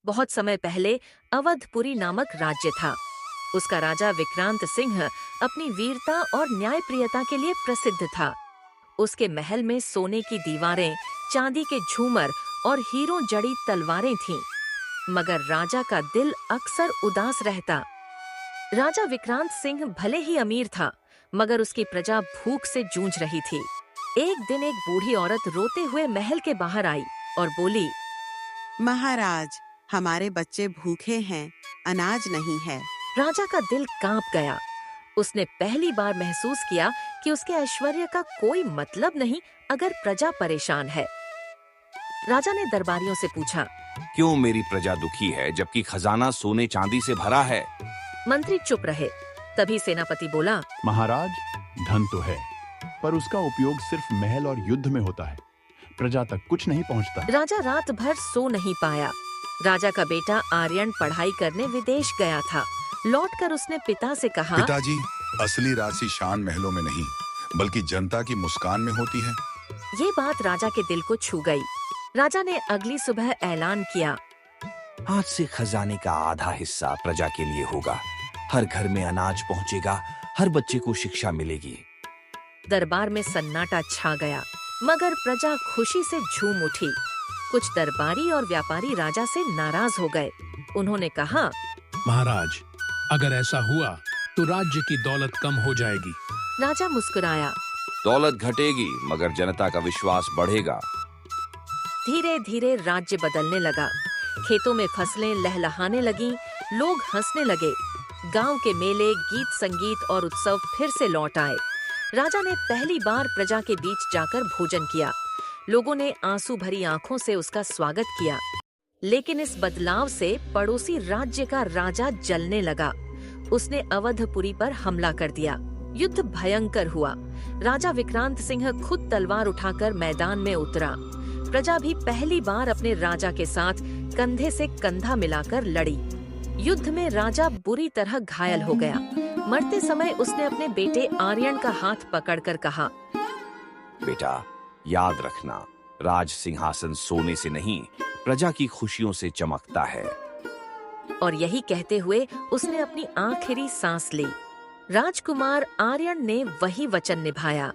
बहुत समय पहले अवधपुरी नामक राज्य था। उसका राजा विक्रांत सिंह अपनी वीरता और न्यायप्रियता के लिए प्रसिद्ध था। उसके महल में सोने की दीवारें, चांदी के झूमर और हीरों जड़ी तलवारें थीं। मगर राजा का दिल अक्सर उदास रहता। राजा विक्रांत सिंह भले ही अमीर था, मगर उसकी प्रजा भूख से जूझ रही थी। एक दिन एक बूढ़ी औरत रोते हुए महल के बाहर आई और बोली, महाराज, हमारे बच्चे भूखे हैं, अनाज नहीं है। राजा का दिल कांप गया। उसने पहली बार महसूस किया कि उसके ऐश्वर्य का कोई मतलब नहीं अगर प्रजा परेशान है। राजा ने दरबारियों से पूछा, क्यों मेरी प्रजा दुखी है जबकि खजाना सोने चांदी से भरा है? मंत्री चुप रहे। तभी सेनापति बोला, महाराज, धन तो है, पर उसका उपयोग सिर्फ महल और युद्ध में होता है, प्रजा तक कुछ नहीं पहुंचता। राजा रात भर सो नहीं पाया। राजा का बेटा आर्यन पढ़ाई करने विदेश गया था। लौटकर उसने पिता से कहा, पिताजी, असली राशि शान महलों में नहीं बल्कि जनता की मुस्कान में होती है। ये बात राजा के दिल को छू गई। राजा ने अगली सुबह ऐलान किया, आज से खजाने का आधा हिस्सा प्रजा के लिए होगा। हर घर में अनाज पहुंचेगा, हर बच्चे को शिक्षा मिलेगी। दरबार में सन्नाटा छा गया, मगर प्रजा खुशी से झूम उठी। कुछ दरबारी और व्यापारी राजा से नाराज हो गए। उन्होंने कहा, महाराज, अगर ऐसा हुआ तो राज्य की दौलत कम हो जाएगी। राजा मुस्कुराया। दौलत घटेगी मगर जनता का विश्वास बढ़ेगा। धीरे धीरे राज्य बदलने लगा। खेतों में फसलें लहलहाने लगीं, लोग हंसने लगे। गांव के मेले, गीत संगीत और उत्सव फिर से लौट आए। राजा ने पहली बार प्रजा के बीच जाकर भोजन किया। लोगों ने आंसू भरी आंखों से उसका स्वागत किया। लेकिन इस बदलाव से पड़ोसी राज्य का राजा जलने लगा। उसने अवधपुरी पर हमला कर दिया। युद्ध भयंकर हुआ। राजा विक्रांत सिंह खुद तलवार उठाकर मैदान में उतरा। प्रजा भी पहली बार अपने राजा के साथ कंधे से कंधा मिलाकर लड़ी। युद्ध में राजा बुरी तरह घायल हो गया। मरते समय उसने अपने बेटे आर्यन का हाथ पकड़कर कहा, बेटा, याद रखना, राज सिंहासन सोने से नहीं, प्रजा की खुशियों से चमकता है। और यही कहते हुए उसने अपनी आखिरी सांस ली। राजकुमार आर्यन ने वही वचन निभाया।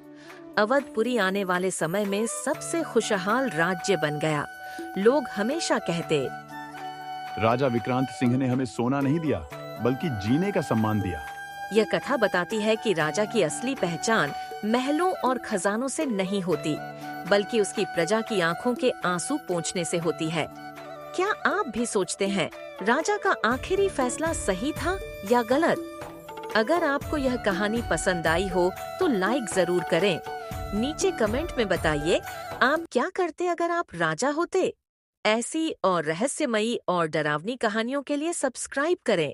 अवधपुरी आने वाले समय में सबसे खुशहाल राज्य बन गया। लोग हमेशा कहते, राजा विक्रांत सिंह ने हमें सोना नहीं दिया, बल्कि जीने का सम्मान दिया। यह कथा बताती है कि राजा की असली पहचान महलों और खजानों से नहीं होती, बल्कि उसकी प्रजा की आंखों के आंसू पोंछने से होती है। क्या आप भी सोचते हैं, राजा का आखिरी फैसला सही था या गलत? अगर आपको यह कहानी पसंद आई हो तो लाइक जरूर करें। नीचे कमेंट में बताइए, आप क्या करते अगर आप राजा होते? ऐसी और रहस्यमयी और डरावनी कहानियों के लिए सब्सक्राइब करें।